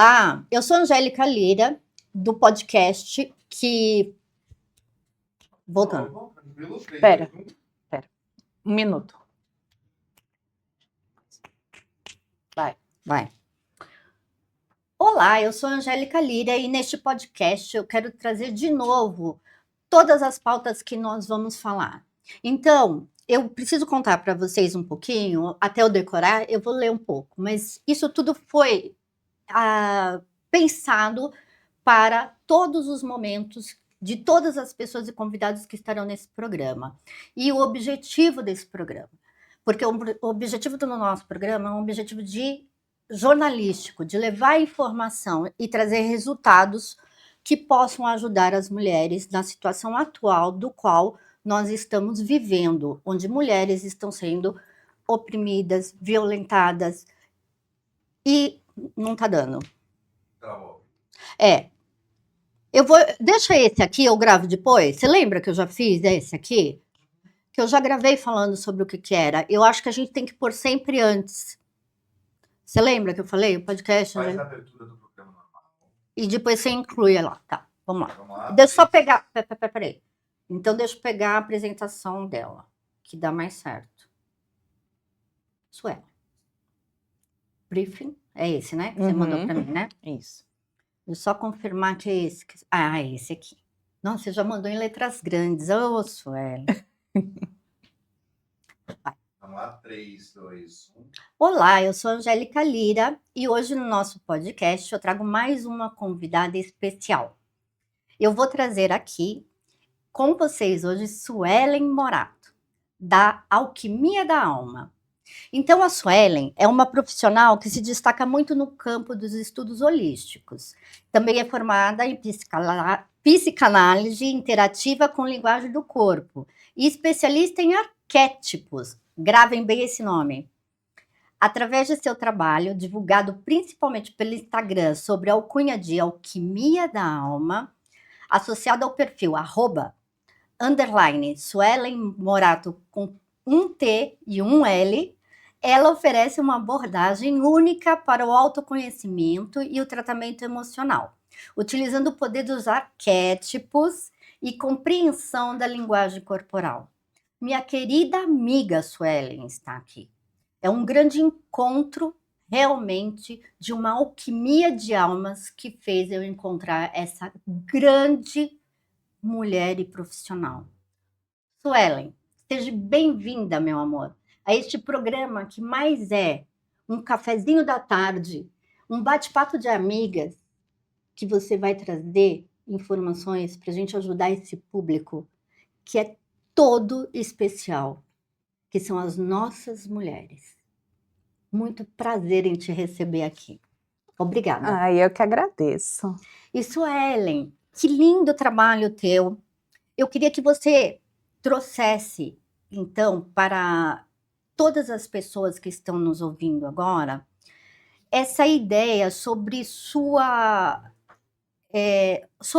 Olá, eu sou Angélica Lira, do podcast que... Voltando. Pera. Um minuto. Vai. Olá, eu sou Angélica Lira e neste podcast eu quero trazer de novo todas as pautas que nós vamos falar. Então, eu preciso contar para vocês um pouquinho, até eu decorar, eu vou ler um pouco, mas isso tudo foi pensado para todos os momentos de todas as pessoas e convidados que estarão nesse programa. E o objetivo desse programa, porque o objetivo do nosso programa é um objetivo jornalístico, de levar informação e trazer resultados que possam ajudar as mulheres na situação atual do qual nós estamos vivendo, onde mulheres estão sendo oprimidas, violentadas e não está dando. Deixa esse aqui, eu gravo depois. Você lembra que eu já fiz esse aqui? Que eu já gravei falando sobre o que era. Eu acho que a gente tem que pôr sempre antes. Você lembra que eu falei? O podcast. Faz a abertura do programa normal. E depois você inclui lá. Tá, vamos lá. Deixa eu só pegar. Peraí. Então, deixa eu pegar a apresentação dela, que dá mais certo. Isso é. Briefing. É esse, né? Que você mandou para mim, né? Isso. Deixa eu só confirmar que é esse. É esse aqui. Nossa, você já mandou em letras grandes. Ô, Sueli. Vamos lá, 3, 2, 1. Olá, eu sou Angélica Lira e hoje no nosso podcast eu trago mais uma convidada especial. Eu vou trazer aqui com vocês hoje Suelen Morato, da Alquimia da Alma. Então, a Suelen é uma profissional que se destaca muito no campo dos estudos holísticos. Também é formada em psicanálise interativa com linguagem do corpo e especialista em arquétipos. Gravem bem esse nome. Através de seu trabalho, divulgado principalmente pelo Instagram sobre a alcunha de Alquimia da Alma, associado ao perfil _Suelen Morato com um T e um L, ela oferece uma abordagem única para o autoconhecimento e o tratamento emocional, utilizando o poder dos arquétipos e compreensão da linguagem corporal. Minha querida amiga Suelen está aqui. É um grande encontro, realmente, de uma alquimia de almas que fez eu encontrar essa grande mulher e profissional. Suelen, seja bem-vinda, meu amor, a este programa que mais é um cafezinho da tarde, um bate-papo de amigas, que você vai trazer informações para a gente ajudar esse público que é todo especial, que são as nossas mulheres. Muito prazer em te receber aqui. Obrigada. Eu que agradeço. E Suelen, que lindo trabalho teu. Eu queria que você trouxesse, então, para todas as pessoas que estão nos ouvindo agora, essa ideia sobre sua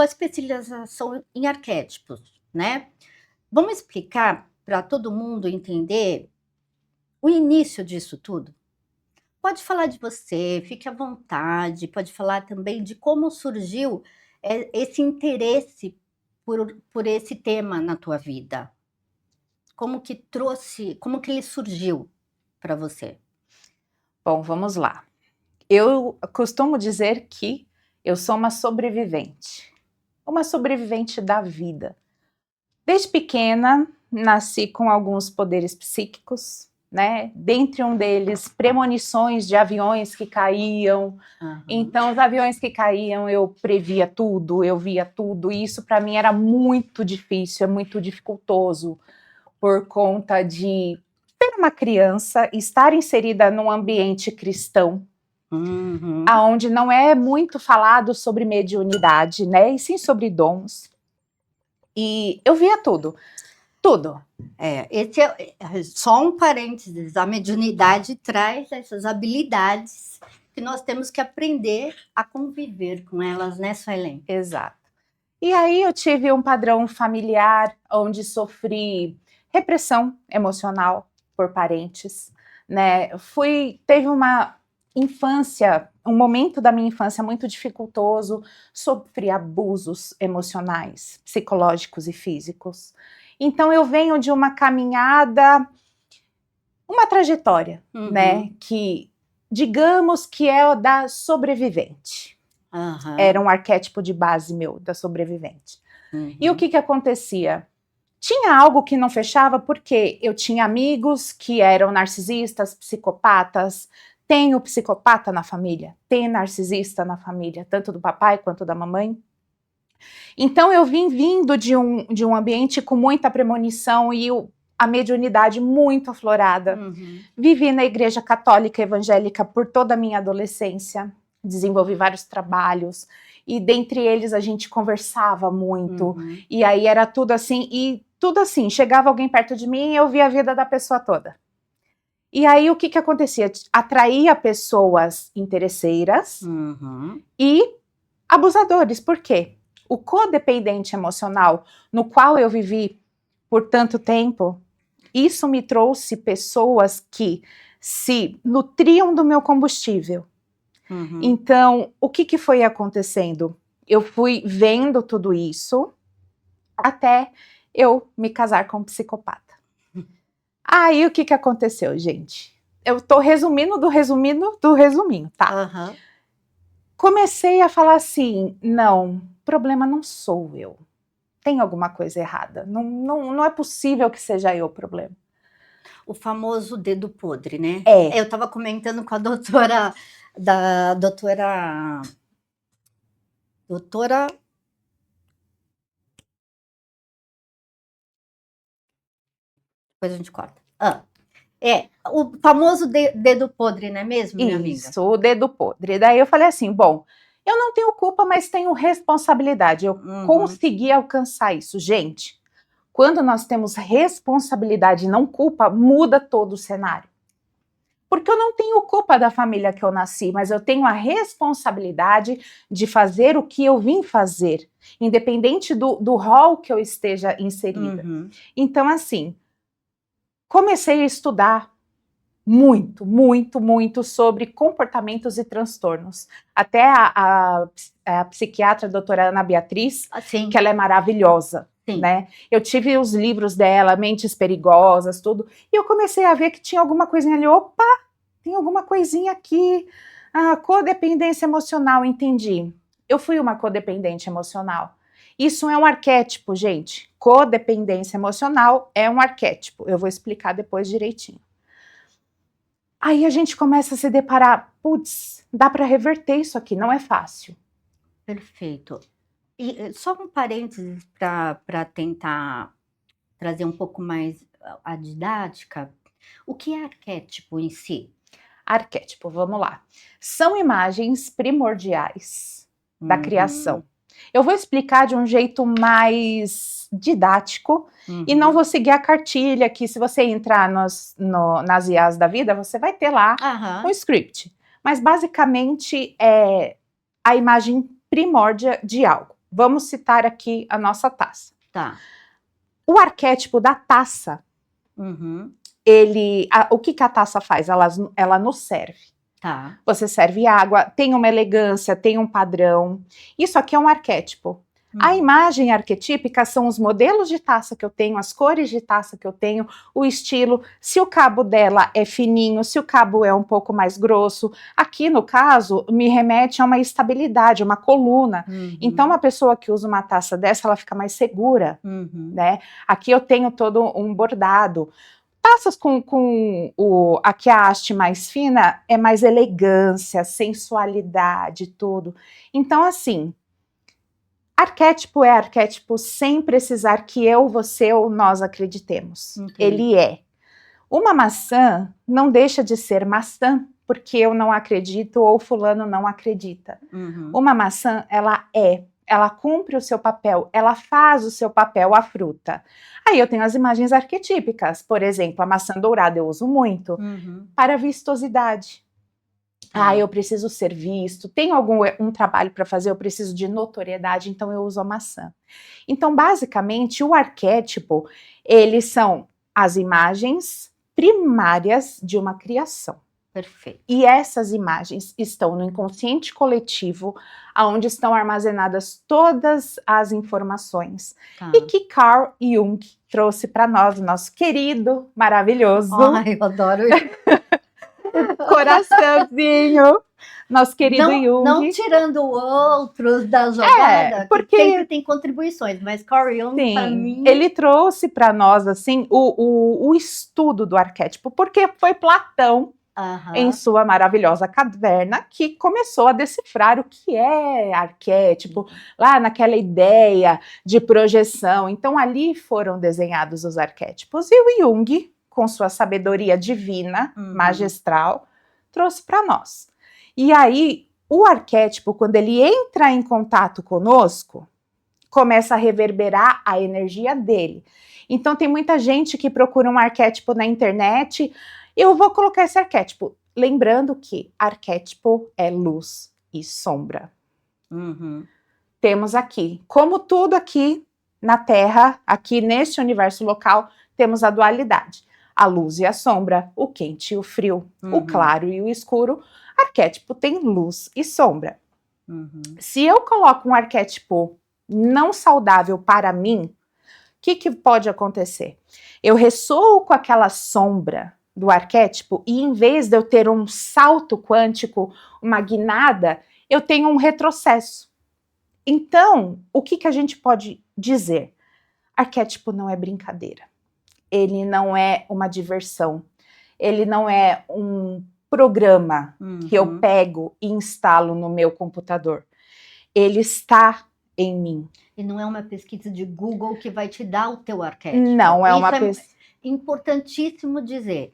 especialização em arquétipos, né? Vamos explicar para todo mundo entender o início disso tudo? Pode falar de você, fique à vontade, pode falar também de como surgiu esse interesse por esse tema na tua vida. Como que ele surgiu para você? Bom, vamos lá. Eu costumo dizer que eu sou uma sobrevivente da vida. Desde pequena, nasci com alguns poderes psíquicos, né? Dentre um deles, premonições de aviões que caíam. Uhum. Então, os aviões que caíam, eu previa tudo, eu via tudo. E isso, para mim, era muito difícil, é muito dificultoso, por conta de ser uma criança, estar inserida num ambiente cristão, onde não é muito falado sobre mediunidade, né? E sim sobre dons. E eu via tudo. Esse é só um parênteses. A mediunidade traz essas habilidades que nós temos que aprender a conviver com elas, né, Suelen? Exato. E aí eu tive um padrão familiar onde sofri repressão emocional por parentes, né? infância, um momento da minha infância muito dificultoso, sofri abusos emocionais, psicológicos e físicos. Então eu venho de uma caminhada, uma trajetória, né, que digamos que é o da sobrevivente. Era um arquétipo de base meu, da sobrevivente. E o que acontecia? Tinha algo que não fechava porque eu tinha amigos que eram narcisistas, psicopatas. Tem o psicopata na família, tem narcisista na família, tanto do papai quanto da mamãe. Então eu vim vindo de um ambiente com muita premonição e a mediunidade muito aflorada. Vivi na igreja católica evangélica por toda a minha adolescência, desenvolvi vários trabalhos, e dentre eles a gente conversava muito, e aí era tudo assim, chegava alguém perto de mim e eu via a vida da pessoa toda. E aí o que acontecia? Atraía pessoas interesseiras e abusadores. Por quê? O codependente emocional no qual eu vivi por tanto tempo, isso me trouxe pessoas que se nutriam do meu combustível. Então, o que foi acontecendo? Eu fui vendo tudo isso até eu me casar com um psicopata. Aí, o que aconteceu, gente? Eu tô resumindo do resuminho, tá? Comecei a falar assim, não, o problema não sou eu. Tem alguma coisa errada. Não é possível que seja eu o problema. O famoso dedo podre, né? É. Eu tava comentando com a doutora... doutora... Depois a gente corta. O famoso dedo podre, não é mesmo, minha amiga? Isso, o dedo podre. Daí eu falei assim, bom, eu não tenho culpa, mas tenho responsabilidade. Eu consegui alcançar isso. Gente, quando nós temos responsabilidade e não culpa, muda todo o cenário. Porque eu não tenho culpa da família que eu nasci, mas eu tenho a responsabilidade de fazer o que eu vim fazer, independente do rol que eu esteja inserida. Então, assim, comecei a estudar muito sobre comportamentos e transtornos. Até a psiquiatra, a doutora Ana Beatriz, que ela é maravilhosa. Né? Eu tive os livros dela, Mentes Perigosas, tudo, e eu comecei a ver que tinha alguma coisinha ali, opa, tem alguma coisinha aqui, codependência emocional, entendi. Eu fui uma codependente emocional. Isso é um arquétipo, gente. Codependência emocional é um arquétipo. Eu vou explicar depois direitinho. Aí a gente começa a se deparar, putz, dá para reverter isso aqui, não é fácil. Perfeito. E só um parênteses para tentar trazer um pouco mais a didática. O que é arquétipo em si? Arquétipo, vamos lá. São imagens primordiais da criação. Eu vou explicar de um jeito mais didático e não vou seguir a cartilha que se você entrar nas IAs da vida, você vai ter lá um script. Mas basicamente é a imagem primórdia de algo. Vamos citar aqui a nossa taça. Tá. O arquétipo da taça, o que a taça faz? Ela nos serve. Tá. Você serve água, tem uma elegância, tem um padrão. Isso aqui é um arquétipo. A imagem arquetípica são os modelos de taça que eu tenho, as cores de taça que eu tenho, o estilo, se o cabo dela é fininho, se o cabo é um pouco mais grosso. Aqui, no caso, me remete a uma estabilidade, uma coluna. Então, uma pessoa que usa uma taça dessa, ela fica mais segura, né? Aqui eu tenho todo um bordado. Taças aqui a haste mais fina é mais elegância, sensualidade, tudo. Então, assim, arquétipo é arquétipo sem precisar que eu, você ou nós acreditemos. Ele é. Uma maçã não deixa de ser maçã porque eu não acredito ou fulano não acredita. Uma maçã, ela é. Ela cumpre o seu papel, ela faz o seu papel, a fruta. Aí eu tenho as imagens arquetípicas, por exemplo, a maçã dourada eu uso muito para vistosidade. Eu preciso ser visto, tenho um trabalho para fazer, eu preciso de notoriedade, então eu uso a maçã. Então, basicamente, o arquétipo, eles são as imagens primárias de uma criação. Perfeito. E essas imagens estão no inconsciente coletivo, onde estão armazenadas todas as informações. Tá. E que Carl Jung trouxe para nós, o nosso querido, maravilhoso Ai, eu adoro isso. coraçãozinho, nosso querido Jung. Não tirando outros da jogada, porque que sempre tem contribuições, mas Carl Jung, para sim, mim... ele trouxe para nós assim o estudo do arquétipo, porque foi Platão, em sua maravilhosa caverna, que começou a decifrar o que é arquétipo, lá naquela ideia de projeção. Então ali foram desenhados os arquétipos, e o Jung, com sua sabedoria divina, magistral, trouxe para nós. E aí, o arquétipo, quando ele entra em contato conosco, começa a reverberar a energia dele. Então tem muita gente que procura um arquétipo na internet. Eu vou colocar esse arquétipo, lembrando que arquétipo é luz e sombra. Temos aqui, como tudo aqui na Terra, aqui neste universo local, temos a dualidade. A luz e a sombra, o quente e o frio, o claro e o escuro. Arquétipo tem luz e sombra. Se eu coloco um arquétipo não saudável para mim, o que pode acontecer? Eu ressoo com aquela sombra do arquétipo e, em vez de eu ter um salto quântico, uma guinada, eu tenho um retrocesso. Então, o que a gente pode dizer? Arquétipo não é brincadeira. Ele não é uma diversão. Ele não é um programa que eu pego e instalo no meu computador. Ele está em mim. E não é uma pesquisa de Google que vai te dar o teu arquétipo. Não é uma pesquisa. É importantíssimo dizer.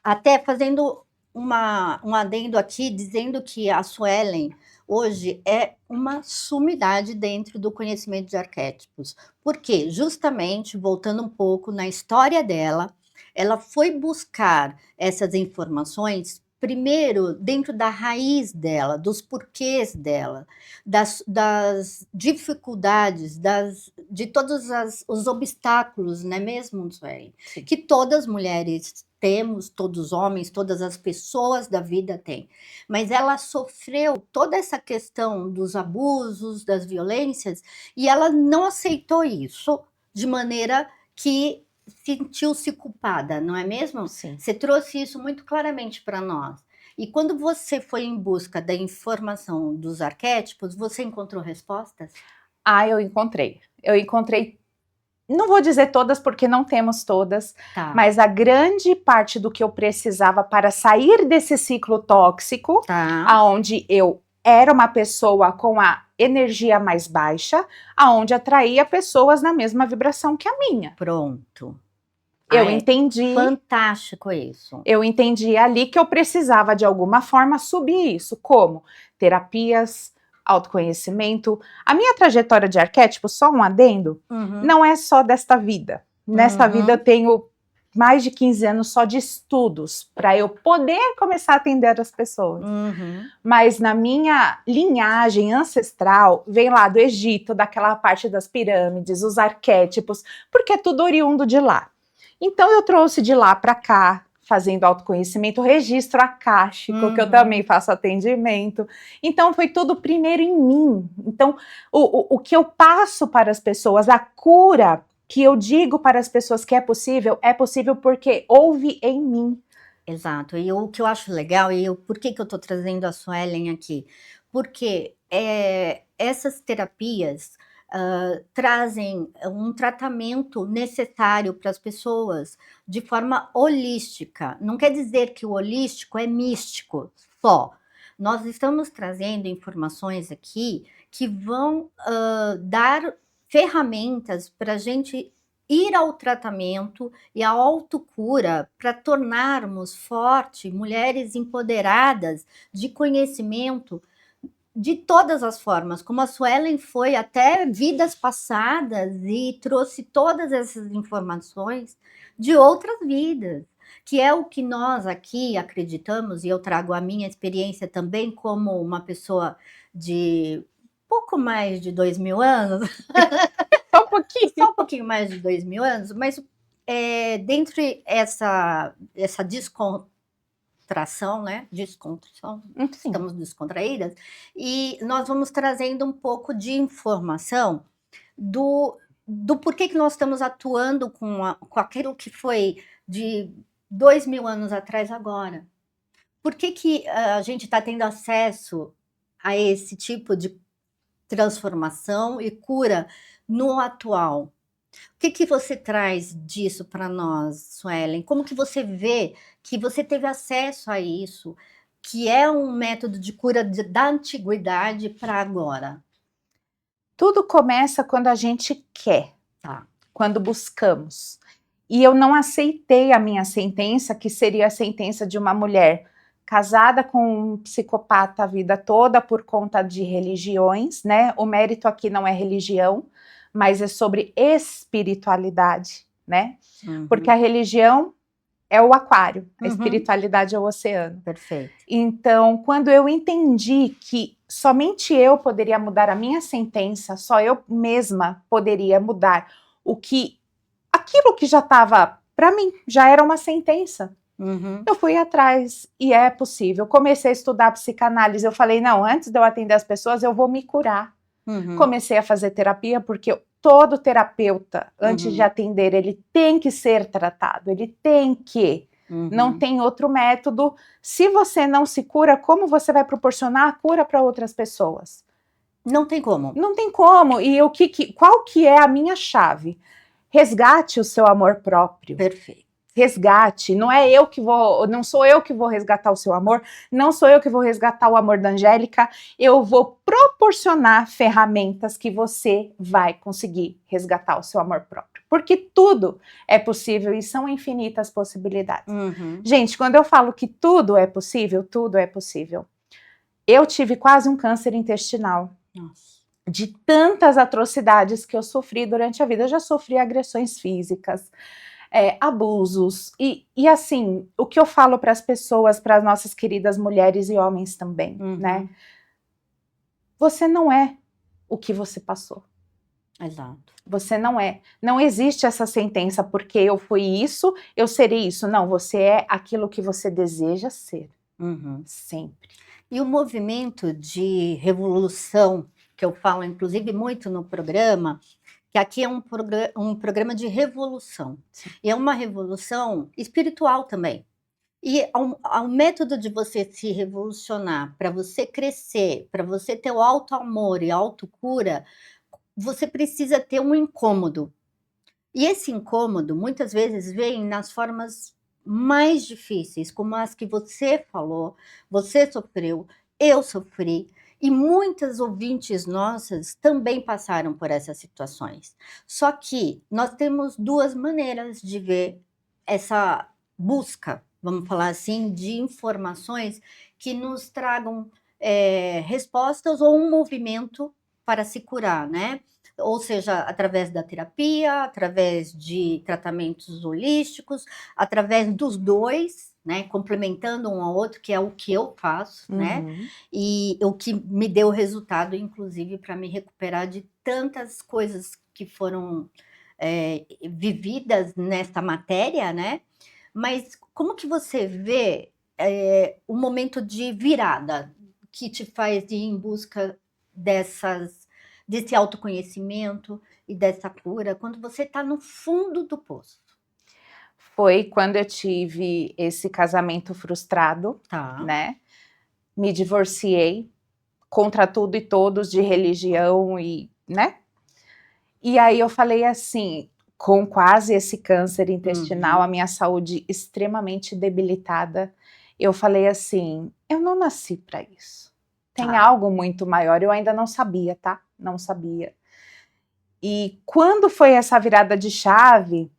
Até fazendo um adendo aqui, dizendo que a Suelen hoje é uma sumidade dentro do conhecimento de arquétipos. Porque, justamente, voltando um pouco na história dela, ela foi buscar essas informações primeiro dentro da raiz dela, dos porquês dela, das dificuldades, de todos os obstáculos, não é mesmo, Suelen? Que todas as mulheres temos, todos os homens, todas as pessoas da vida têm. Mas ela sofreu toda essa questão dos abusos, das violências, e ela não aceitou isso de maneira que sentiu-se culpada, não é mesmo? Sim. Você trouxe isso muito claramente para nós. E quando você foi em busca da informação dos arquétipos, você encontrou respostas? Eu encontrei. Não vou dizer todas, porque não temos todas, mas a grande parte do que eu precisava para sair desse ciclo tóxico, aonde eu era uma pessoa com a energia mais baixa, aonde atraía pessoas na mesma vibração que a minha. Pronto. Eu entendi. Fantástico isso. Eu entendi ali que eu precisava, de alguma forma, subir isso. Como? Terapias, autoconhecimento. A minha trajetória de arquétipo, só um adendo, não é só desta vida. Nesta vida eu tenho mais de 15 anos só de estudos, para eu poder começar a atender as pessoas. Mas na minha linhagem ancestral, vem lá do Egito, daquela parte das pirâmides, os arquétipos, porque é tudo oriundo de lá. Então eu trouxe de lá para cá, fazendo autoconhecimento, registro acástico, que eu também faço atendimento. Então foi tudo primeiro em mim. Então o que eu passo para as pessoas, a cura que eu digo para as pessoas que é possível porque houve em mim. Exato. E o que eu acho legal, por que eu estou trazendo a Suelen aqui? Porque essas terapias trazem um tratamento necessário para as pessoas de forma holística. Não quer dizer que o holístico é místico só. Nós estamos trazendo informações aqui que vão dar ferramentas para a gente ir ao tratamento e à autocura para tornarmos fortes, mulheres empoderadas de conhecimento de todas as formas, como a Suelen foi até vidas passadas e trouxe todas essas informações de outras vidas, que é o que nós aqui acreditamos, e eu trago a minha experiência também como uma pessoa de pouco mais de 2000 anos, só um pouquinho mais de 2000 anos, mas dentro essa descontração, né? Descontração, Sim. estamos descontraídas, e nós vamos trazendo um pouco de informação do porquê que nós estamos atuando com aquilo que foi de 2000 anos atrás agora. Por que que a gente está tendo acesso a esse tipo de transformação e cura no atual? O que que você traz disso para nós, Suelen? Como que você vê que você teve acesso a isso, que é um método de cura da antiguidade para agora? Tudo começa quando a gente quer, Tá. quando buscamos. E eu não aceitei a minha sentença, que seria a sentença de uma mulher casada com um psicopata a vida toda por conta de religiões, né? O mérito aqui não é religião, mas é sobre espiritualidade, né? Porque a religião é o aquário, a espiritualidade é o oceano. Perfeito. Então, quando eu entendi que somente eu poderia mudar a minha sentença, só eu mesma poderia mudar aquilo que já estava, para mim, já era uma sentença. Eu fui atrás e é possível. Comecei a estudar psicanálise, eu falei, não, antes de eu atender as pessoas, eu vou me curar. Comecei a fazer terapia, porque todo terapeuta, antes de atender, ele tem que ser tratado, ele tem que. Não tem outro método. Se você não se cura, como você vai proporcionar a cura para outras pessoas? Não tem como. Não tem como. E qual que é a minha chave? Resgate o seu amor próprio. Perfeito. Resgate, não sou eu que vou resgatar o seu amor, não sou eu que vou resgatar o amor da Angélica, eu vou proporcionar ferramentas que você vai conseguir resgatar o seu amor próprio, porque tudo é possível e são infinitas possibilidades. Gente, quando eu falo que tudo é possível, tudo é possível. Eu tive quase um câncer intestinal. Nossa. De tantas atrocidades que eu sofri durante a vida. Eu já sofri agressões físicas, abusos, e assim, o que eu falo para as pessoas, para as nossas queridas mulheres e homens também, né? Você não é o que você passou. Exato. Você não é. Não existe essa sentença, porque eu fui isso, eu serei isso. Não, você é aquilo que você deseja ser. Sempre. E o movimento de revolução, que eu falo inclusive muito no programa, que aqui é um programa de revolução. Sim. E é uma revolução espiritual também. E ao método de você se revolucionar, para você crescer, para você ter o auto-amor e autocura, você precisa ter um incômodo. E esse incômodo, muitas vezes, vem nas formas mais difíceis, como as que você falou, você sofreu, eu sofri. E muitas ouvintes nossas também passaram por essas situações. Só que nós temos duas maneiras de ver essa busca, vamos falar assim, de informações que nos tragam respostas ou um movimento para se curar, né? Ou seja, através da terapia, através de tratamentos holísticos, através dos dois, né, complementando um ao outro, que é o que eu faço, né? E o que me deu resultado, inclusive, para me recuperar de tantas coisas que foram vividas nessa matéria, né? Mas como que você vê o momento de virada que te faz ir em busca desse autoconhecimento e dessa cura, quando você está no fundo do poço? Foi quando eu tive esse casamento frustrado, né? Me divorciei contra tudo e todos de religião e, né? E aí eu falei assim, com quase esse câncer intestinal, a minha saúde extremamente debilitada, eu falei assim, eu não nasci para isso. Tem algo muito maior, eu ainda não sabia, tá? Não sabia. E quando foi essa virada de chave,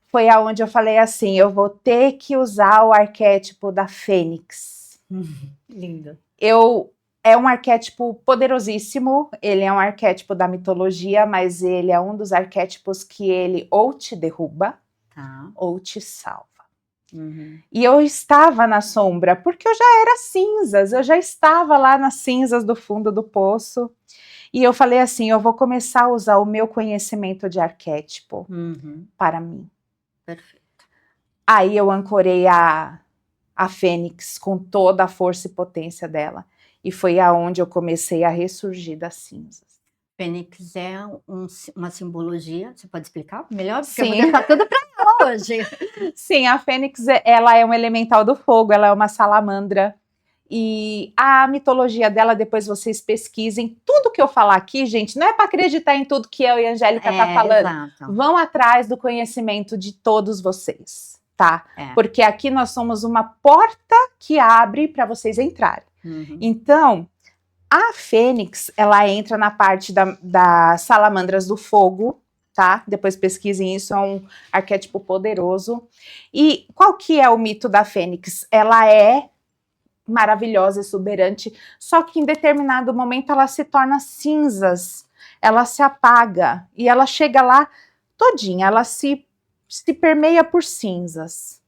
foi aonde eu falei assim, eu vou ter que usar o arquétipo da Fênix. Lindo. É um arquétipo poderosíssimo, ele é um arquétipo da mitologia, mas ele é um dos arquétipos que ele ou te derruba, ou te salva. E eu estava na sombra, porque eu já era cinzas, eu já estava lá nas cinzas do fundo do poço. E eu falei assim, eu vou começar a usar o meu conhecimento de arquétipo para mim. Perfeito. Aí eu ancorei a a fênix com toda a força e potência dela. E foi aonde eu comecei a ressurgir das cinzas. Fênix é uma simbologia, você pode explicar melhor? Porque eu vou Sim. deixar tudo para ela hoje. Sim, a fênix, ela é um elemental do fogo, ela é uma salamandra. E a mitologia dela, depois vocês pesquisem. Tudo que eu falar aqui, gente, não é para acreditar em tudo que eu e a Angélica tá falando. Exato. Vão atrás do conhecimento de todos vocês, tá? Porque aqui nós somos uma porta que abre para vocês entrarem. Então, a fênix, ela entra na parte das salamandras do fogo, tá? Depois pesquisem isso, é um arquétipo poderoso. E qual que é o mito da fênix? Ela é maravilhosa, exuberante, só que em determinado momento ela se torna cinzas, ela se apaga e ela chega lá todinha, ela se permeia por cinzas.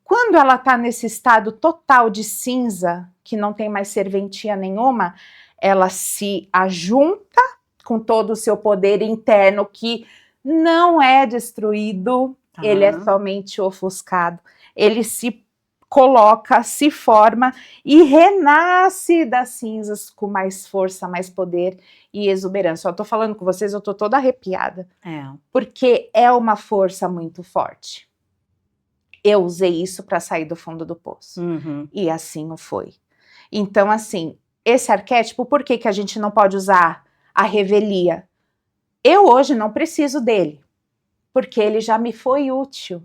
Quando ela está nesse estado total de cinza, que não tem mais serventia nenhuma, ela se ajunta com todo o seu poder interno, que não é destruído, ele é somente ofuscado. Ele se coloca, se forma e renasce das cinzas com mais força, mais poder e exuberância. Eu tô falando com vocês, eu tô toda arrepiada. Porque é uma força muito forte. Eu usei isso para sair do fundo do poço. E assim o foi. Então, assim, esse arquétipo, por que a gente não pode usar a revelia? Eu hoje não preciso dele, porque ele já me foi útil.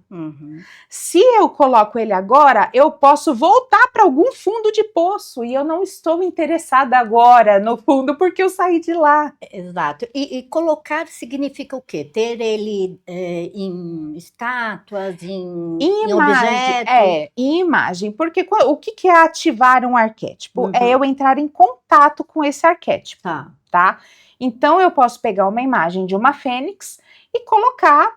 Se eu coloco ele agora, eu posso voltar para algum fundo de poço, e eu não estou interessada agora no fundo, porque eu saí de lá. Exato. E colocar significa o quê? Ter ele em estátuas, em objetos? Em imagem. Porque o que é ativar um arquétipo? É eu entrar em contato com esse arquétipo. Tá? Então, eu posso pegar uma imagem de uma fênix e colocar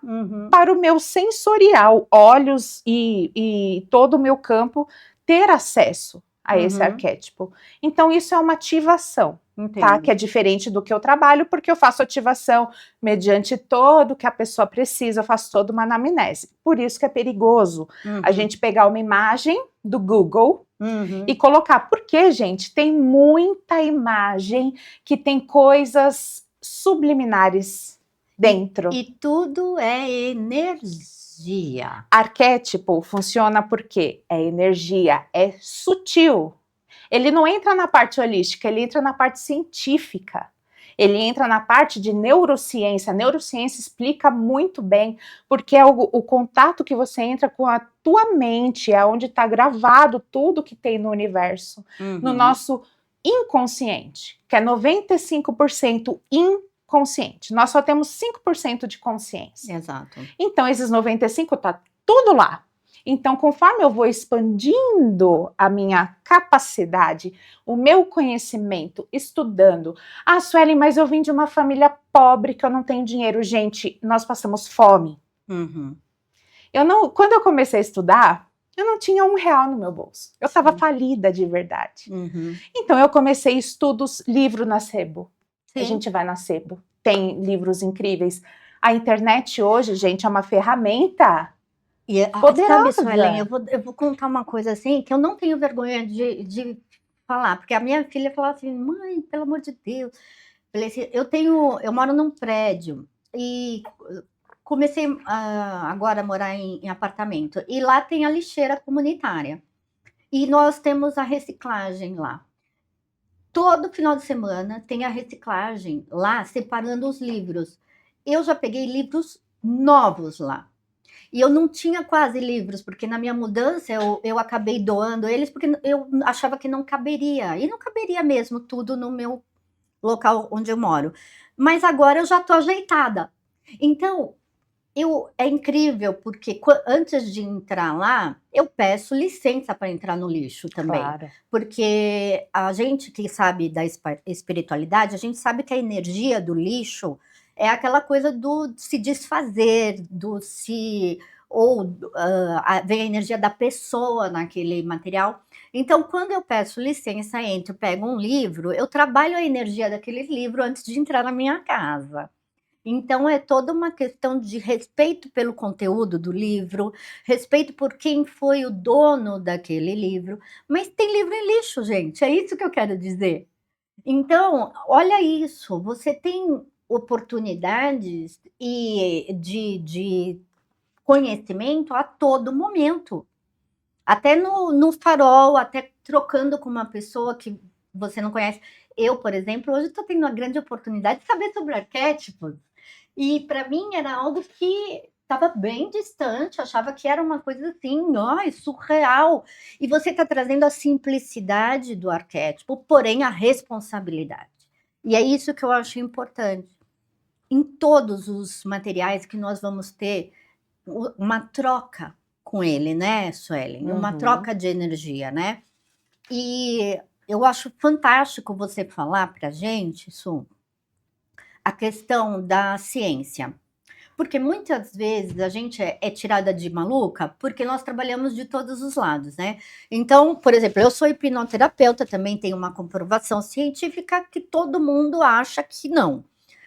para o meu sensorial, olhos e todo o meu campo ter acesso a esse arquétipo. Então, isso é uma ativação, tá? Que é diferente do que eu trabalho, porque eu faço ativação mediante todo o que a pessoa precisa, eu faço toda uma anamnese. Por isso que é perigoso a gente pegar uma imagem do Google e colocar. Porque, gente, tem muita imagem que tem coisas subliminares dentro. E tudo é energia. Arquétipo funciona porque é energia, é sutil. Ele não entra na parte holística, ele entra na parte científica. Ele entra na parte de neurociência. A neurociência explica muito bem, porque é o contato que você entra com a tua mente, é onde está gravado tudo que tem no universo, no nosso inconsciente, que é 95% inconsciente. Nós só temos 5% de consciência. Exato. Então, esses 95% tá tudo lá. Então, conforme eu vou expandindo a minha capacidade, o meu conhecimento, estudando. Ah, Suelen, mas eu vim de uma família pobre que eu não tenho dinheiro. Gente, nós passamos fome. Quando eu comecei a estudar, eu não tinha R$1 no meu bolso. Eu estava falida de verdade. Então, eu comecei estudos, livro na Sebo. A gente vai na Sebo. Tem livros incríveis. A internet hoje, gente, é uma ferramenta poderosa. Sabe, Suelen, eu vou contar uma coisa assim, que eu não tenho vergonha de falar, porque a minha filha falava assim, mãe, pelo amor de Deus. Falei assim, eu moro num prédio e comecei agora a morar em apartamento, e lá tem a lixeira comunitária. E nós temos a reciclagem lá. Todo final de semana tem a reciclagem lá, separando os livros. Eu já peguei livros novos lá. E eu não tinha quase livros, porque na minha mudança eu acabei doando eles, porque eu achava que não caberia. E não caberia mesmo tudo no meu local onde eu moro. Mas agora eu já estou ajeitada. Então, é incrível, porque antes de entrar lá, eu peço licença para entrar no lixo também. Claro. Porque a gente que sabe da espiritualidade, a gente sabe que a energia do lixo é aquela coisa do se desfazer, vem a energia da pessoa naquele material. Então, quando eu peço licença, pego um livro, eu trabalho a energia daquele livro antes de entrar na minha casa. Então é toda uma questão de respeito pelo conteúdo do livro, respeito por quem foi o dono daquele livro, mas tem livro em lixo, gente, é isso que eu quero dizer. Então, olha isso, você tem oportunidades de conhecimento a todo momento. Até no farol, até trocando com uma pessoa que você não conhece. Eu, por exemplo, hoje estou tendo uma grande oportunidade de saber sobre arquétipos. E para mim era algo que estava bem distante, achava que era uma coisa assim, ai, surreal. E você está trazendo a simplicidade do arquétipo, porém a responsabilidade. E é isso que eu acho importante. Em todos os materiais que nós vamos ter uma troca com ele, né, Suelen? Uma troca de energia, né? E eu acho fantástico você falar para a gente, Su, a questão da ciência. Porque muitas vezes a gente é tirada de maluca porque nós trabalhamos de todos os lados, né? Então, por exemplo, eu sou hipnoterapeuta, também tenho uma comprovação científica que todo mundo acha que não.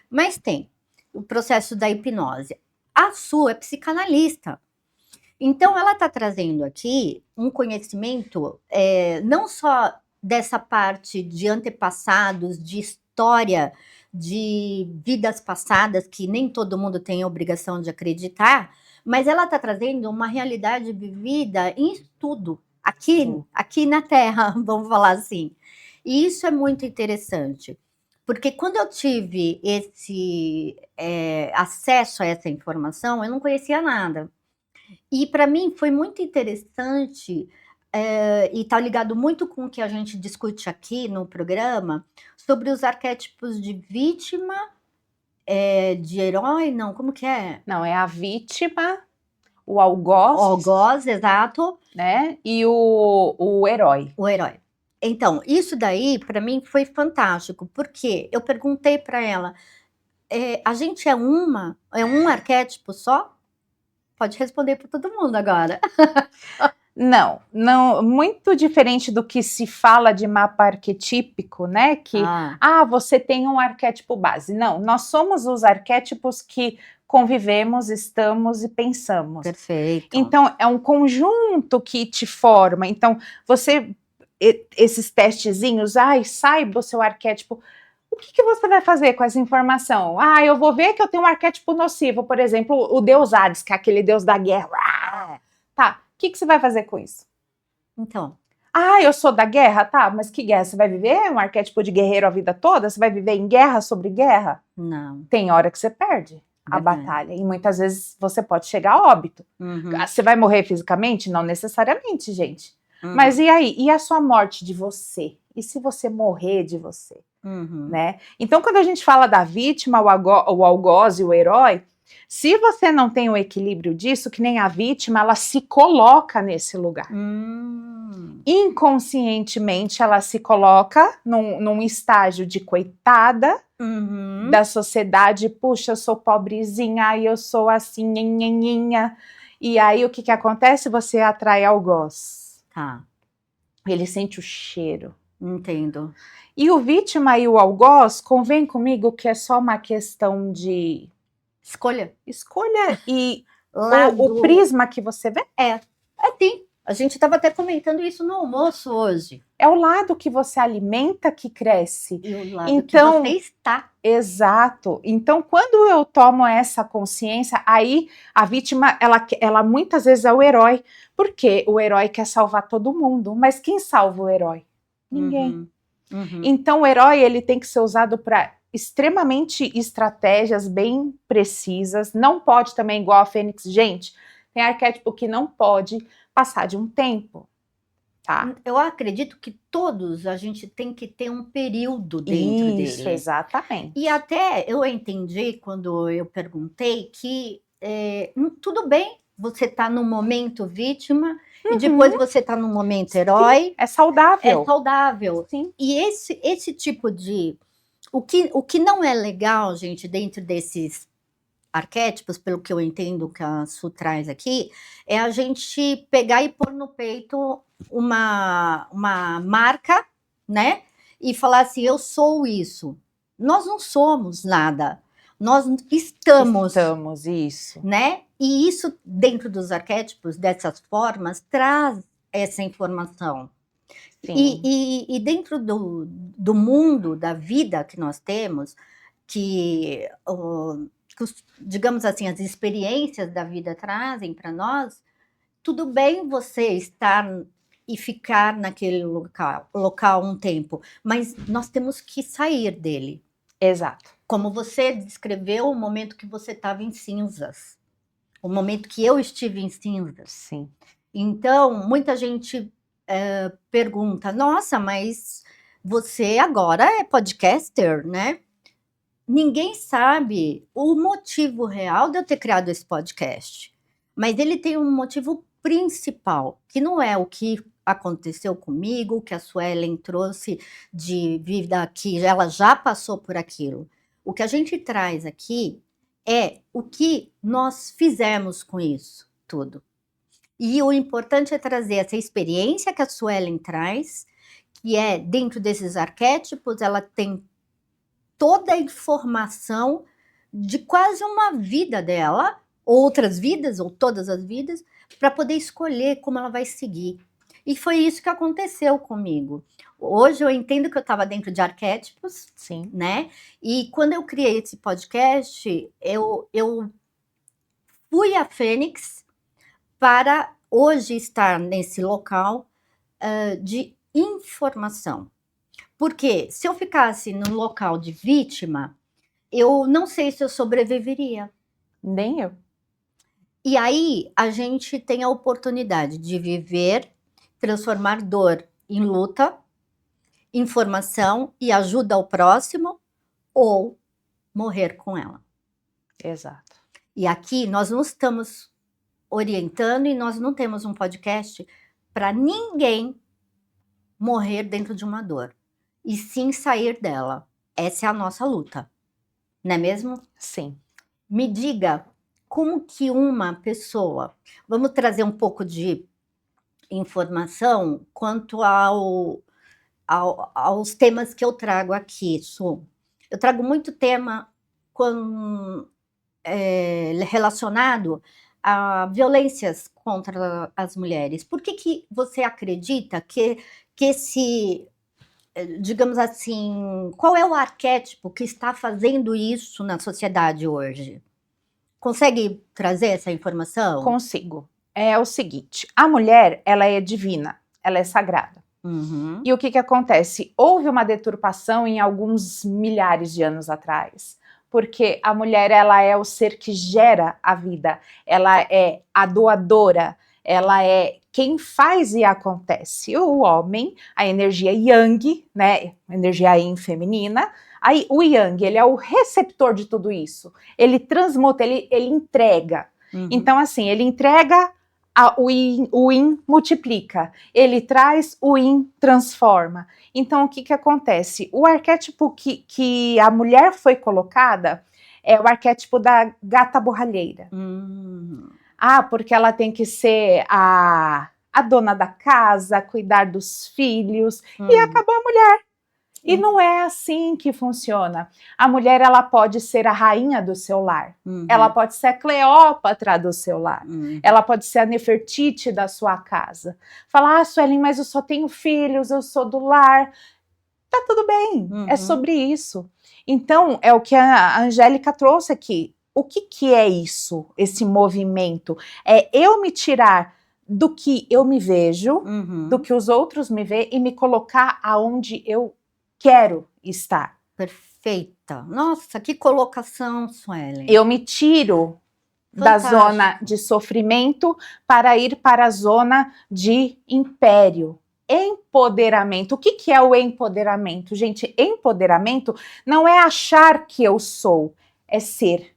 Mas tem o processo da hipnose. A Su é psicanalista. Então, ela está trazendo aqui um conhecimento não só dessa parte de antepassados, de história, de vidas passadas, que nem todo mundo tem a obrigação de acreditar, mas ela está trazendo uma realidade vivida em estudo, aqui na Terra, vamos falar assim. E isso é muito interessante, porque quando eu tive esse acesso a essa informação, eu não conhecia nada. E para mim foi muito interessante, e está ligado muito com o que a gente discute aqui no programa, sobre os arquétipos de vítima, de herói, não, como que é? Não, é a vítima, o algoz, Algoz, exato. né? E o herói. O herói. Então, isso daí para mim foi fantástico, porque eu perguntei para ela, a gente é um arquétipo só? Pode responder para todo mundo agora. Não, muito diferente do que se fala de mapa arquetípico, né? Que você tem um arquétipo base. Não, nós somos os arquétipos que convivemos, estamos e pensamos. Perfeito. Então, é um conjunto que te forma. Então, esses testezinhos, saiba o seu arquétipo. O que você vai fazer com essa informação? Eu vou ver que eu tenho um arquétipo nocivo, por exemplo, o deus Hades, que é aquele deus da guerra. Tá, o que você vai fazer com isso? Então. Eu sou da guerra? Tá, mas que guerra? Você vai viver um arquétipo de guerreiro a vida toda? Você vai viver em guerra sobre guerra? Não. Tem hora que você perde a batalha, e muitas vezes você pode chegar a óbito. Você vai morrer fisicamente? Não necessariamente, gente. Mas e aí? E a sua morte de você? E se você morrer de você? Né? Então, quando a gente fala da vítima, o algoz e o herói, se você não tem o equilíbrio disso, que nem a vítima, ela se coloca nesse lugar. Inconscientemente, ela se coloca num estágio de coitada da sociedade. Puxa, eu sou pobrezinha, eu sou assim, nhenhenhinha. E aí, o que acontece? Você atrai algoz. Tá. Ele sente o cheiro. Entendo. E o vítima e o algoz, convém comigo que é só uma questão de escolha e o prisma que você vê. Sim. A gente estava até comentando isso no almoço hoje. É o lado que você alimenta que cresce. E o lado que você está. Exato. Então, quando eu tomo essa consciência, aí a vítima, ela muitas vezes é o herói. Porque o herói quer salvar todo mundo. Mas quem salva o herói? Ninguém. Então, o herói ele tem que ser usado para extremamente estratégias bem precisas. Não pode também, igual a Fênix. Gente, tem arquétipo que não pode passar de um tempo. Tá? Eu acredito que todos a gente tem que ter um período dentro dele. Isso, exatamente. E até eu entendi quando eu perguntei que tudo bem você tá no momento vítima e depois você tá no momento herói. Sim, é saudável. É saudável. Sim. E esse tipo de... O que não é legal, gente, dentro desses arquétipos, pelo que eu entendo que a Su traz aqui, é a gente pegar e pôr no peito uma marca, né? E falar assim, eu sou isso. Nós não somos nada. Nós estamos, isso. né? E isso, dentro dos arquétipos, dessas formas, traz essa informação. Sim. E dentro do mundo, da vida que nós temos, que, digamos assim, as experiências da vida trazem para nós, tudo bem você estar e ficar naquele local um tempo, mas nós temos que sair dele. Exato. Como você descreveu o momento que você estava em cinzas, o momento que eu estive em cinzas. Sim. Então, muita gente pergunta, nossa, mas você agora é podcaster, né? Ninguém sabe o motivo real de eu ter criado esse podcast, mas ele tem um motivo principal, que não é o que aconteceu comigo, que a Suelen trouxe de vida que ela já passou por aquilo. O que a gente traz aqui é o que nós fizemos com isso tudo. E o importante é trazer essa experiência que a Suelen traz, que é dentro desses arquétipos, ela tem toda a informação de quase uma vida dela, outras vidas, ou todas as vidas, para poder escolher como ela vai seguir. E foi isso que aconteceu comigo. Hoje eu entendo que eu estava dentro de arquétipos, sim, né? E quando eu criei esse podcast, eu fui a Fênix para hoje estar nesse local de informação. Porque se eu ficasse no local de vítima, eu não sei se eu sobreviveria. Nem eu. E aí a gente tem a oportunidade de viver, transformar dor em luta, informação e ajuda ao próximo, ou morrer com ela. Exato. E aqui nós não estamos orientando e nós não temos um podcast para ninguém morrer dentro de uma dor, e sim sair dela. Essa é a nossa luta, não é mesmo? Sim. Me diga como que uma pessoa, vamos trazer um pouco de informação quanto aos temas que eu trago aqui, Su. Eu trago muito tema relacionado a violências contra as mulheres. Por que você acredita que esse, digamos assim, qual é o arquétipo que está fazendo isso na sociedade hoje? Consegue trazer essa informação? Consigo. É o seguinte, a mulher, ela é divina, ela é sagrada. Uhum. E o que acontece? Houve uma deturpação em alguns milhares de anos atrás, porque a mulher, ela é o ser que gera a vida, ela é a doadora, ela é quem faz e acontece. O homem, a energia yang, né, a energia yin feminina, aí o yang, ele é o receptor de tudo isso, ele transmuta, ele entrega. Uhum. Então, assim, ele entrega, o yin multiplica, ele traz, o yin transforma. Então, o que acontece? O arquétipo que a mulher foi colocada é o arquétipo da gata borralheira. Ah, porque ela tem que ser a dona da casa, cuidar dos filhos, e acabou a mulher. E não é assim que funciona. A mulher, ela pode ser a rainha do seu lar. Ela pode ser a Cleópatra do seu lar. Ela pode ser a Nefertiti da sua casa. Falar, ah, Suelen, mas eu só tenho filhos, eu sou do lar. Tá tudo bem, é sobre isso. Então, é o que a Angélica trouxe aqui. O que é isso, esse movimento? É eu me tirar do que eu me vejo, do que os outros me veem, e me colocar aonde eu quero estar. Perfeita. Nossa, que colocação, Suelen. Eu me tiro da zona de sofrimento para ir para a zona de império. Empoderamento. O que é o empoderamento? Gente, empoderamento não é achar que eu sou, é ser.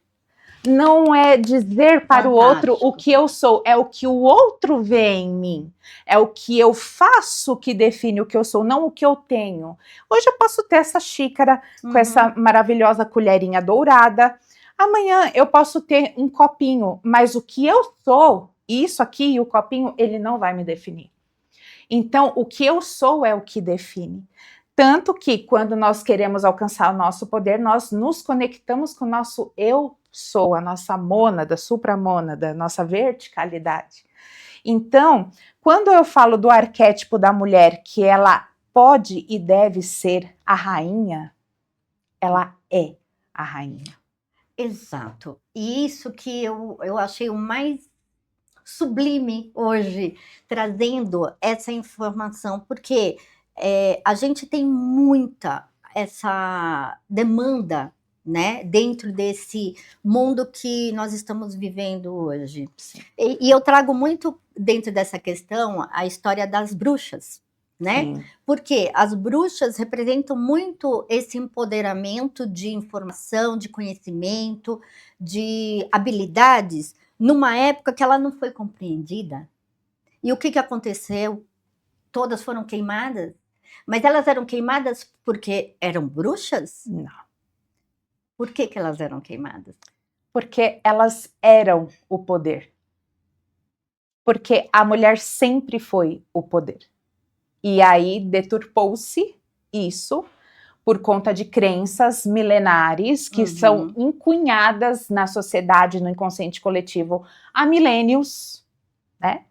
Não é dizer para o outro o que eu sou, é o que o outro vê em mim. É o que eu faço que define o que eu sou, não o que eu tenho. Hoje eu posso ter essa xícara com essa maravilhosa colherinha dourada. Amanhã eu posso ter um copinho, mas o que eu sou, isso aqui, o copinho, ele não vai me definir. Então, o que eu sou é o que define. Tanto que quando nós queremos alcançar o nosso poder, nós nos conectamos com o nosso eu sou, a nossa mônada, supramônada, nossa verticalidade. Então, quando eu falo do arquétipo da mulher, que ela pode e deve ser a rainha, ela é a rainha. Exato. E isso que eu achei o mais sublime hoje, trazendo essa informação, porque a gente tem muita essa demanda, né, dentro desse mundo que nós estamos vivendo hoje. Sim. E eu trago muito dentro dessa questão a história das bruxas, né? Sim. Porque as bruxas representam muito esse empoderamento de informação, de conhecimento, de habilidades, numa época que ela não foi compreendida. E o que aconteceu? Todas foram queimadas? Mas elas eram queimadas porque eram bruxas? Não. Por que elas eram queimadas? Porque elas eram o poder. Porque a mulher sempre foi o poder. E aí deturpou-se isso por conta de crenças milenares que são encunhadas na sociedade, no inconsciente coletivo, há milênios, né?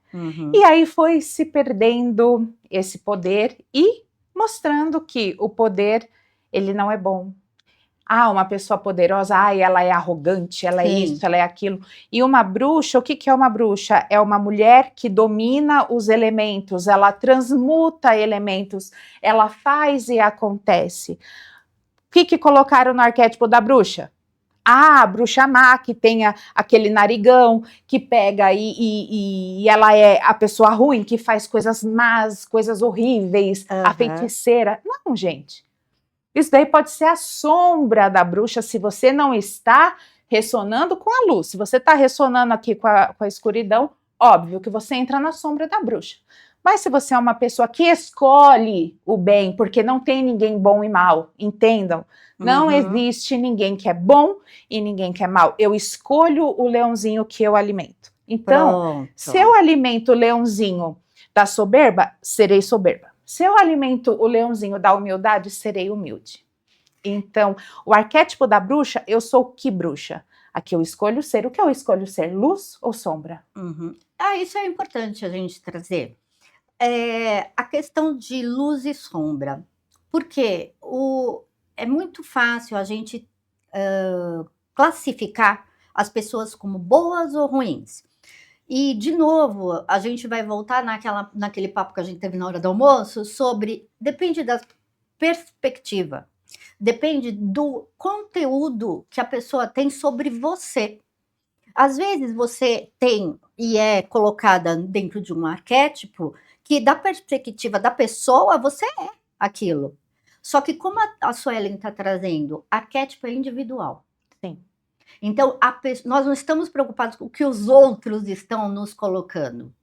E aí foi se perdendo esse poder e mostrando que o poder, ele não é bom. Ah, uma pessoa poderosa, ela é arrogante, ela é isso, ela é aquilo. E uma bruxa, o que é uma bruxa? É uma mulher que domina os elementos, ela transmuta elementos, ela faz e acontece. O que colocaram no arquétipo da bruxa? Ah, a bruxa má, que tem aquele narigão, que pega e ela é a pessoa ruim, que faz coisas más, coisas horríveis, a feiticeira. Não, gente. Isso daí pode ser a sombra da bruxa se você não está ressonando com a luz. Se você está ressonando aqui com a escuridão, óbvio que você entra na sombra da bruxa. Mas se você é uma pessoa que escolhe o bem, porque não tem ninguém bom e mal, entendam? Não existe ninguém que é bom e ninguém que é mal. Eu escolho o leãozinho que eu alimento. Então, se eu alimento o leãozinho da soberba, serei soberba. Se eu alimento o leãozinho da humildade, serei humilde. Então, o arquétipo da bruxa, eu sou que bruxa? Aqui eu escolho ser. O que eu escolho ser? Luz ou sombra? Isso é importante a gente trazer. A questão de luz e sombra. Porque é muito fácil a gente classificar as pessoas como boas ou ruins. E, de novo, a gente vai voltar naquele papo que a gente teve na hora do almoço sobre, depende da perspectiva, depende do conteúdo que a pessoa tem sobre você. Às vezes você tem e é colocada dentro de um arquétipo que, da perspectiva da pessoa, você é aquilo. Só que como a Suelen está trazendo, arquétipo é individual. Sim. Então, nós não estamos preocupados com o que os outros estão nos colocando.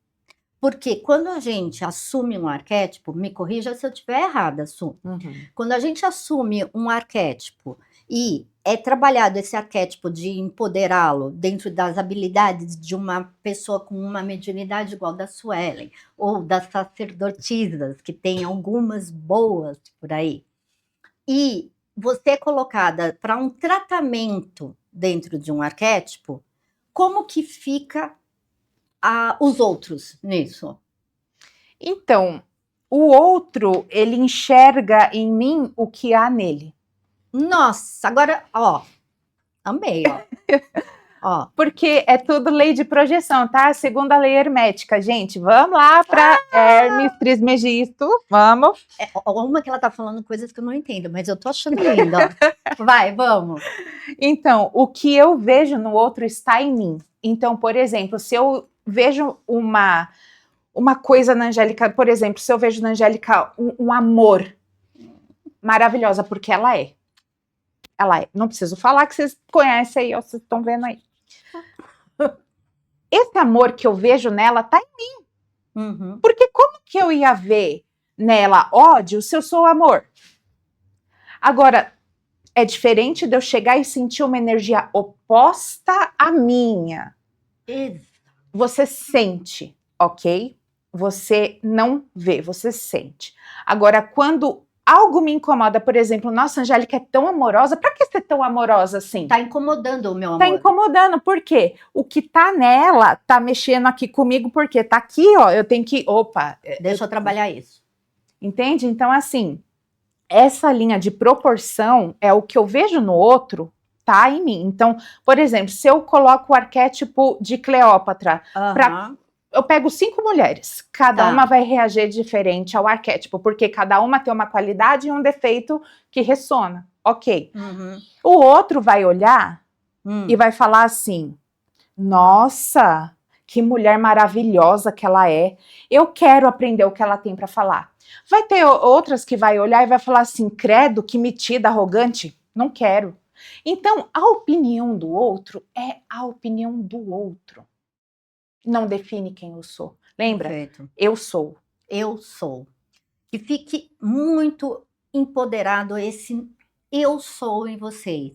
Porque quando a gente assume um arquétipo, me corrija se eu estiver errada, Su. Quando a gente assume um arquétipo e é trabalhado esse arquétipo de empoderá-lo dentro das habilidades de uma pessoa com uma mediunidade igual da Suelen, ou das sacerdotisas, que tem algumas boas por aí, e você é colocada para um tratamento dentro de um arquétipo, como que fica os outros nisso? Então, o outro, ele enxerga em mim o que há nele. Nossa, agora, amei, ó. Porque é tudo lei de projeção, tá? Segundo a lei hermética, gente. Vamos lá para Hermes Trismegisto, vamos. Uma que ela tá falando coisas que eu não entendo, mas eu tô achando lindo, ó. Vai, vamos. Então, o que eu vejo no outro está em mim. Então, por exemplo, se eu vejo uma coisa na Angélica, por exemplo, se eu vejo na Angélica um amor maravilhosa, porque ela é. Ela é. Não preciso falar que vocês conhecem aí, ó, vocês estão vendo aí. Esse amor que eu vejo nela tá em mim. Porque como que eu ia ver nela ódio se eu sou amor? Agora, é diferente de eu chegar e sentir uma energia oposta à minha. Você sente, ok? Você não vê, você sente. Agora, quando algo me incomoda, por exemplo, nossa, a Angélica é tão amorosa, pra que ser tão amorosa assim? Tá incomodando o meu amor. Tá incomodando, por quê? O que tá nela tá mexendo aqui comigo, porque tá aqui, ó, eu tenho que, opa, Deixa eu trabalhar isso. entende? Então, assim, essa linha de proporção é o que eu vejo no outro, tá em mim. Então, por exemplo, se eu coloco o arquétipo de Cleópatra, Aham. eu pego 5 mulheres, cada Tá. uma vai reagir diferente ao arquétipo, porque cada uma tem uma qualidade e um defeito que ressona. Ok. Uhum. O outro vai olhar Hum. e vai falar assim: nossa, que mulher maravilhosa que ela é. Eu quero aprender o que ela tem para falar. Vai ter outras que vai olhar e vai falar assim: credo, que metida, arrogante. Não quero. Então, a opinião do outro é a opinião do outro. Não define quem eu sou. Lembra? Perfeito. Eu sou. Eu sou. Que fique muito empoderado esse eu sou em vocês.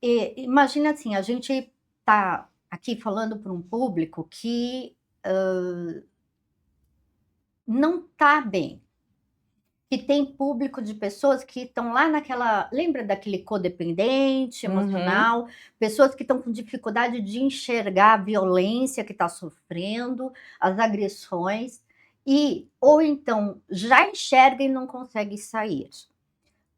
E, imagina assim, a gente tá aqui falando para um público que não tá bem. Que tem público de pessoas que estão lá naquela. Lembra daquele codependente emocional? Pessoas que estão com dificuldade de enxergar a violência que está sofrendo, as agressões, ou então já enxerga e não consegue sair.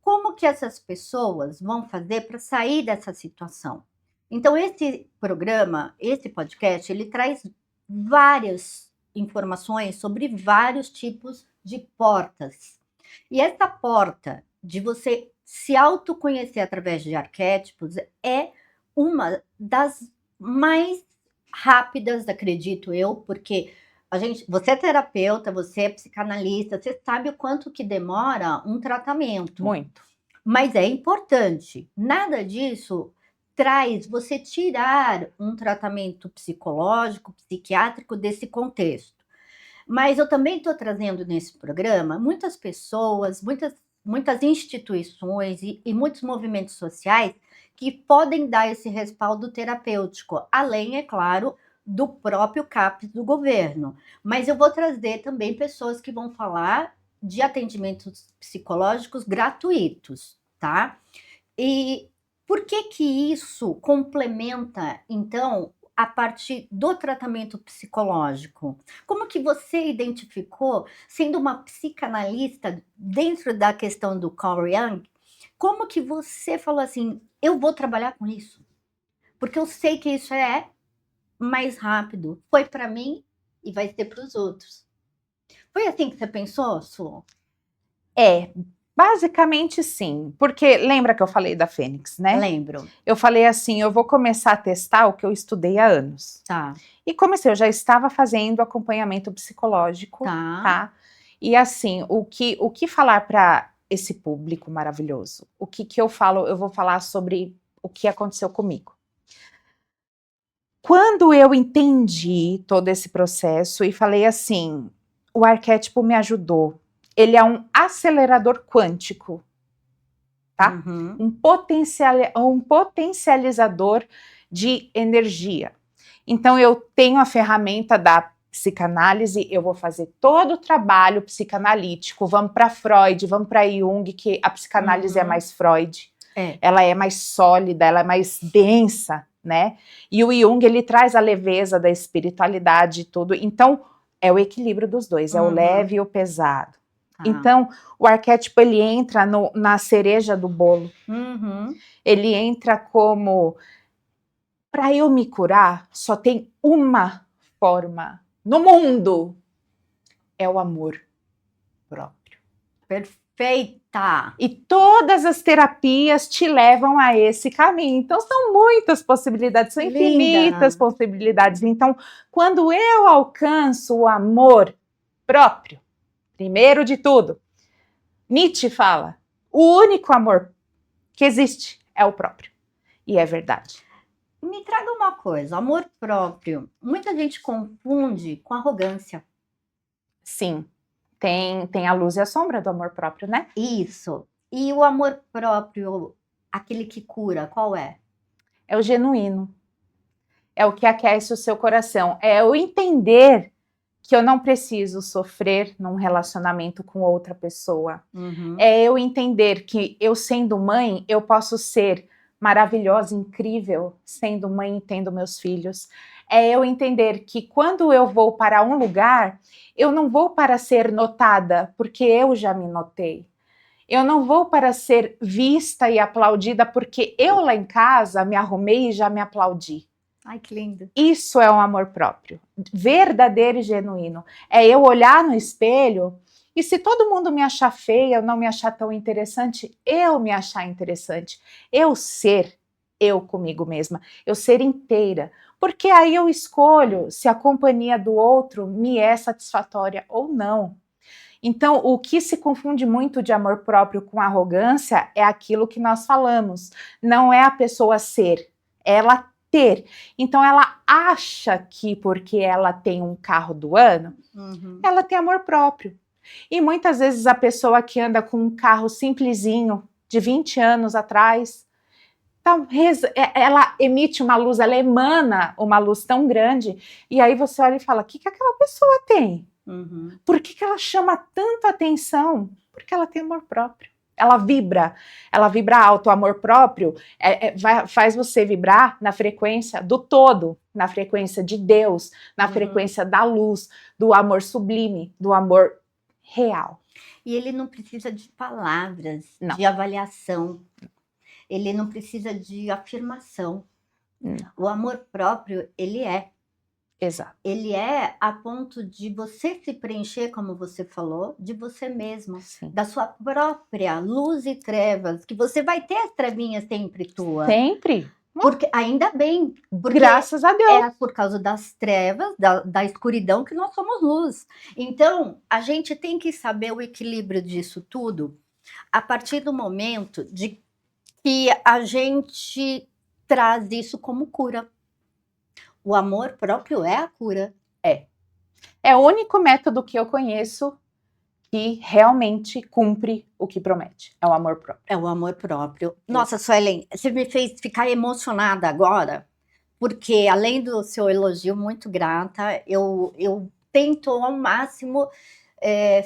Como que essas pessoas vão fazer para sair dessa situação? Então, esse programa, esse podcast, ele traz várias informações sobre vários tipos de portas. E essa porta de você se autoconhecer através de arquétipos é uma das mais rápidas, acredito eu, porque você é terapeuta, você é psicanalista, você sabe o quanto que demora um tratamento. Muito. Mas é importante. Nada disso traz você tirar um tratamento psicológico, psiquiátrico desse contexto. Mas eu também estou trazendo nesse programa muitas pessoas, muitas instituições e muitos movimentos sociais que podem dar esse respaldo terapêutico, além, é claro, do próprio CAPES do governo. Mas eu vou trazer também pessoas que vão falar de atendimentos psicológicos gratuitos, tá? E por que que isso complementa, então, a partir do tratamento psicológico? Como que você identificou, sendo uma psicanalista dentro da questão do Carl Jung, como que você falou assim, eu vou trabalhar com isso? Porque eu sei que isso é mais rápido. Foi para mim e vai ser para os outros. Foi assim que você pensou, Su? Basicamente sim, porque lembra que eu falei da Fênix, né? Lembro. Eu falei assim, eu vou começar a testar o que eu estudei há anos. Tá. E comecei, eu já estava fazendo acompanhamento psicológico, tá? E assim, o que falar para esse público maravilhoso? O que eu falo? Eu vou falar sobre o que aconteceu comigo. Quando eu entendi todo esse processo e falei assim, o arquétipo me ajudou. Ele é um acelerador quântico, tá? Uhum. Um potencializador de energia. Então, eu tenho a ferramenta da psicanálise, eu vou fazer todo o trabalho psicanalítico, vamos para Freud, vamos para Jung, que a psicanálise é mais Freud, ela é mais sólida, ela é mais densa, né? E o Jung, ele traz a leveza da espiritualidade e tudo, então é o equilíbrio dos dois, é o leve e o pesado. Então, o arquétipo, ele entra na cereja do bolo. Ele entra como, para eu me curar, só tem uma forma no mundo, é o amor próprio. Perfeita! E todas as terapias te levam a esse caminho. Então, são muitas possibilidades, são infinitas possibilidades. Então, quando eu alcanço o amor próprio, primeiro de tudo, Nietzsche fala, o único amor que existe é o próprio. E é verdade. Me traga uma coisa, amor próprio. Muita gente confunde com arrogância. Sim, tem a luz e a sombra do amor próprio, né? Isso. E o amor próprio, aquele que cura, qual é? É o genuíno. É o que aquece o seu coração. É o entender que eu não preciso sofrer num relacionamento com outra pessoa. Uhum. É eu entender que eu sendo mãe, eu posso ser maravilhosa, incrível, sendo mãe e tendo meus filhos. É eu entender que quando eu vou para um lugar, eu não vou para ser notada, porque eu já me notei. Eu não vou para ser vista e aplaudida, porque eu lá em casa me arrumei e já me aplaudi. Ai, que lindo. Isso é um amor próprio, verdadeiro e genuíno. É eu olhar no espelho e se todo mundo me achar feia, eu não me achar tão interessante, eu me achar interessante. Eu ser eu comigo mesma, eu ser inteira. Porque aí eu escolho se a companhia do outro me é satisfatória ou não. Então, o que se confunde muito de amor próprio com arrogância é aquilo que nós falamos. Não é a pessoa ser, é ela ter. Então, ela acha que porque ela tem um carro do ano, ela tem amor próprio. E muitas vezes a pessoa que anda com um carro simplesinho, de 20 anos atrás, ela emite uma luz, ela emana uma luz tão grande, e aí você olha e fala, o que aquela pessoa tem? Por que ela chama tanta atenção? Porque ela tem amor próprio. Ela vibra alto. O amor próprio faz você vibrar na frequência do todo, na frequência de Deus, na frequência da luz, do amor sublime, do amor real. E ele não precisa de palavras, Não. de avaliação. Ele não precisa de afirmação. Não. O amor próprio, ele é. Exato. Ele é a ponto de você se preencher, como você falou, de você mesmo, Sim. da sua própria luz e trevas, que você vai ter as trevinhas sempre tua. Sempre. Porque, ainda bem, porque Graças a Deus. é por causa das trevas, da escuridão, que nós somos luz. Então, a gente tem que saber o equilíbrio disso tudo a partir do momento de que a gente traz isso como cura. O amor próprio é a cura. É o único método que eu conheço que realmente cumpre o que promete. É o amor próprio. É o amor próprio. Nossa, Suelen, você me fez ficar emocionada agora, porque além do seu elogio, muito grata, eu tento ao máximo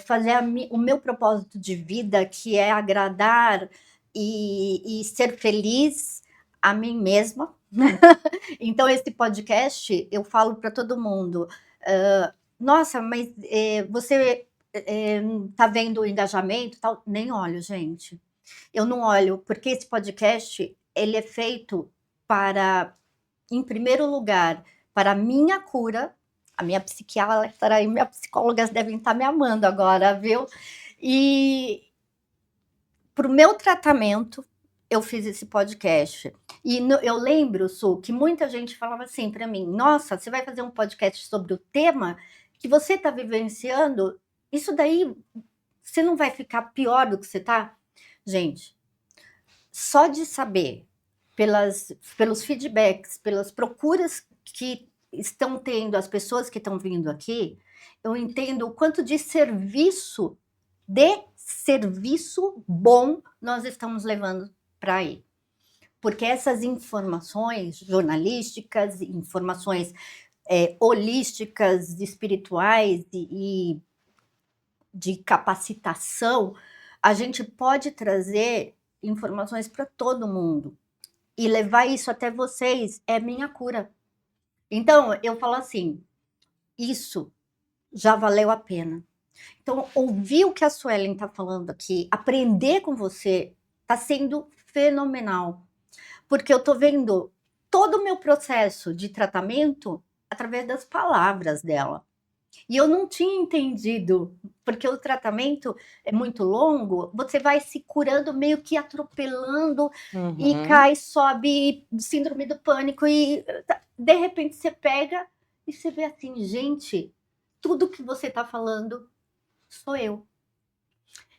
fazer o meu propósito de vida, que é agradar e ser feliz a mim mesma. Então, esse podcast, eu falo para todo mundo, nossa, mas você tá vendo o engajamento e tal? Nem olho, gente. Eu não olho, porque esse podcast, ele é feito para, em primeiro lugar, para a minha cura. A minha psiquiatra e minhas psicólogas devem estar me amando agora, viu? E para o meu tratamento, eu fiz esse podcast. E eu lembro, Su, que muita gente falava assim para mim, nossa, você vai fazer um podcast sobre o tema que você está vivenciando? Isso daí, você não vai ficar pior do que você está? Gente, só de saber, pelos feedbacks, pelas procuras que estão tendo as pessoas que estão vindo aqui, eu entendo o quanto de serviço bom nós estamos levando para aí. Porque essas informações jornalísticas, informações holísticas, espirituais e de capacitação, a gente pode trazer informações para todo mundo e levar isso até vocês é minha cura. Então, eu falo assim, isso já valeu a pena. Então, ouvir o que a Suelen está falando aqui, aprender com você, está sendo fenomenal. Porque eu estou vendo todo o meu processo de tratamento através das palavras dela. E eu não tinha entendido, porque o tratamento é muito longo, você vai se curando meio que atropelando e cai, sobe, síndrome do pânico e de repente você pega e você vê assim, gente, tudo que você está falando sou eu.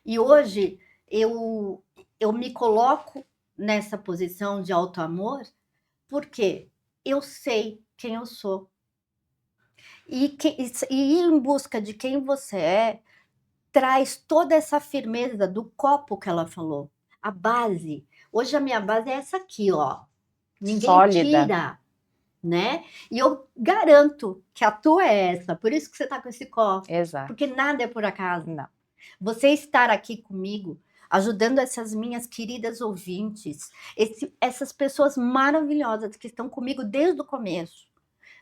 E hoje eu me coloco nessa posição de auto-amor porque eu sei quem eu sou. E ir em busca de quem você é traz toda essa firmeza do copo que ela falou. A base. Hoje a minha base é essa aqui, ó. Ninguém Sólida. tira. né? E eu garanto que a tua é essa, por isso que você tá com esse copo, Exato. porque nada é por acaso. Não. Você estar aqui comigo, ajudando essas minhas queridas ouvintes, essas pessoas maravilhosas que estão comigo desde o começo,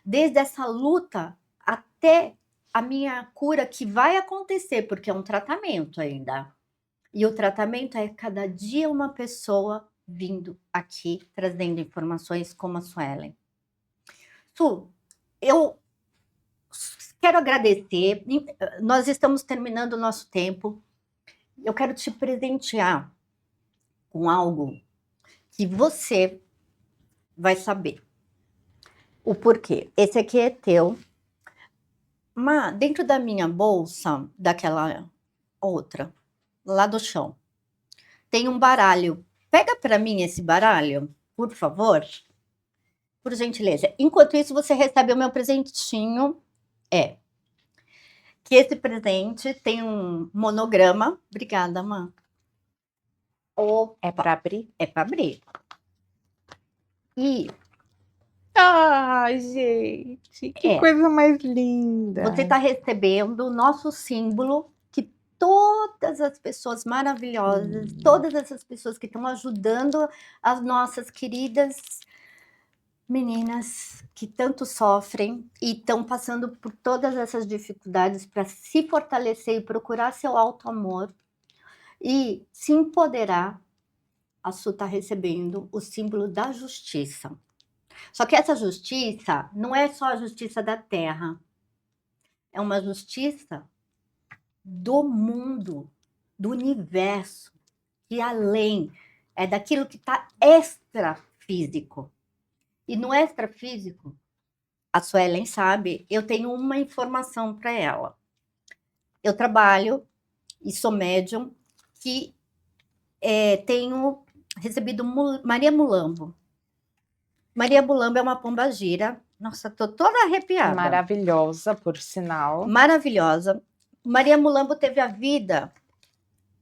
desde essa luta até a minha cura, que vai acontecer, porque é um tratamento ainda. E o tratamento é cada dia uma pessoa vindo aqui trazendo informações como a Suelen. Su, eu quero agradecer. Nós estamos terminando o nosso tempo. Eu quero te presentear com algo que você vai saber o porquê. Esse aqui é teu. Mas dentro da minha bolsa, daquela outra, lá do chão, tem um baralho. Pega para mim esse baralho, por favor. Por gentileza. Enquanto isso, você recebe o meu presentinho. Que esse presente tem um monograma. Obrigada, Mã. É para abrir? É para abrir. E Ai, gente, que coisa mais linda. você está recebendo o nosso símbolo, que todas as pessoas maravilhosas, todas essas pessoas que estão ajudando as nossas queridas meninas que tanto sofrem e estão passando por todas essas dificuldades para se fortalecer e procurar seu auto-amor e se empoderar, a Su está recebendo o símbolo da justiça. Só que essa justiça não é só a justiça da terra, é uma justiça do mundo, do universo, que além é daquilo que está extrafísico. E no extrafísico, a Suelen sabe, eu tenho uma informação para ela. Eu trabalho e sou médium que tenho recebido Maria Mulambo. Maria Mulambo é uma pombagira. Nossa, tô toda arrepiada. Maravilhosa, por sinal. Maravilhosa. Maria Mulambo teve a vida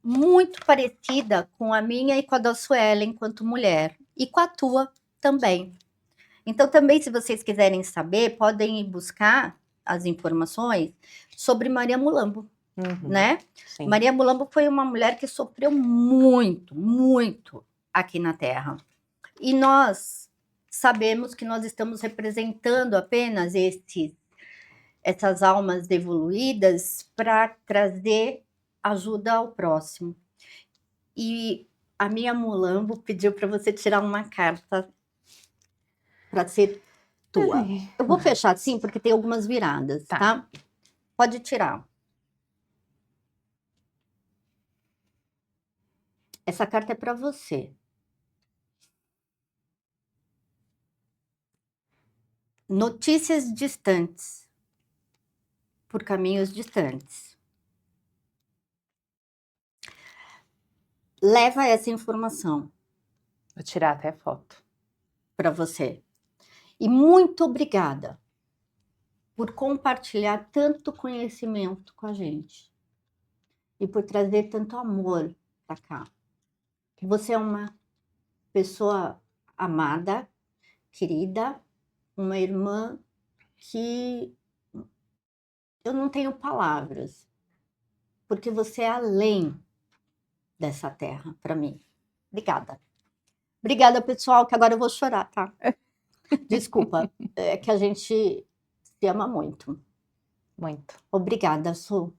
muito parecida com a minha e com a da Suelen enquanto mulher. E com a tua também. Então, também, se vocês quiserem saber, podem ir buscar as informações sobre Maria Mulambo, né? Sim. Maria Mulambo foi uma mulher que sofreu muito, muito aqui na Terra. E nós sabemos que nós estamos representando apenas essas almas evoluídas para trazer ajuda ao próximo. E a minha Mulambo pediu para você tirar uma carta para ser tua. Eu vou fechar assim porque tem algumas viradas, tá? Pode tirar. Essa carta é para você. Notícias distantes, por caminhos distantes. Leva essa informação. Vou tirar até foto. Para você. E muito obrigada por compartilhar tanto conhecimento com a gente. E por trazer tanto amor para cá. Você é uma pessoa amada, querida, uma irmã que eu não tenho palavras, porque você é além dessa terra para mim. Obrigada. Obrigada, pessoal, que agora eu vou chorar, tá? Desculpa, é que a gente se ama muito. Muito. Obrigada, Su.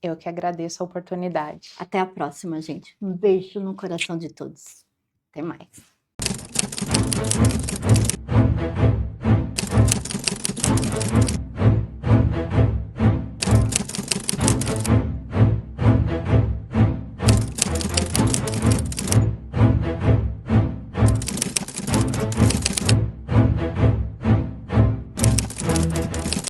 Eu que agradeço a oportunidade. Até a próxima, gente. Um beijo no coração de todos. Até mais.